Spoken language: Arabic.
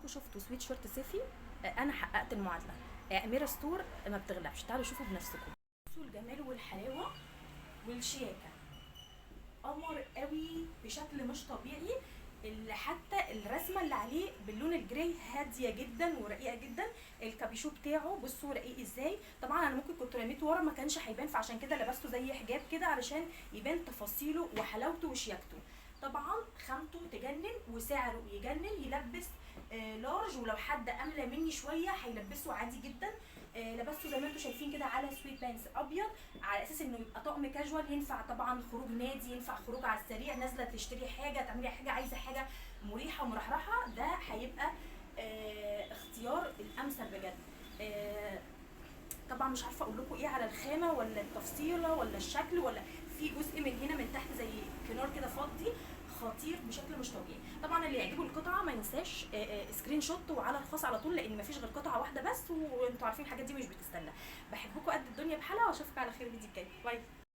كلكم شفتوا سويت شورت صيفي. انا حققت المعادله. اميره ستور ما بتغلبش، تعالوا شوفوا بنفسكم. بصوا الجمال والحلاوه والشياكه، قمر قوي بشكل مش طبيعي. حتى الرسمه اللي عليه باللون الجراي هاديه جدا ورقيقه جدا. الكابيشو بتاعه بصوا رقيق ازاي. طبعا انا ممكن كنت رميته ورا ما كانش هيبان، فعشان كده لبسته زي حجاب كده علشان يبان تفاصيله وحلاوته وشياكته. طبعا خامته تجنن وسعره يجنن، يلبس لارج، ولو حد املى مني شويه هيلبسه عادي جدا. لبسته زي ما انتم شايفين كده على سويت بانس ابيض، على اساس انه يبقى طقم كاجوال، ينفع طبعا خروج نادي، ينفع خروج على السريع، نازله تشتري حاجه، تعملي حاجه، عايزه حاجه مريحه ومرحرحه، ده هيبقى اختيار الامثل بجد. طبعا مش عارفه اقول لكم ايه على الخامه ولا التفصيله ولا الشكل، ولا في جزء من هنا من تحت زي كنار كده فضي، خطير بشكل مش طبيعي. طبعا اللي يعجبه القطعه ما ينساش سكرين شوت وعلى الخاص على طول، لان مفيش غير قطعه واحده بس، وانتوا عارفين الحاجات دي مش بتستنى. بحبكم قد الدنيا بحالها، واشوفكم على خير الفيديو الجاي. باي.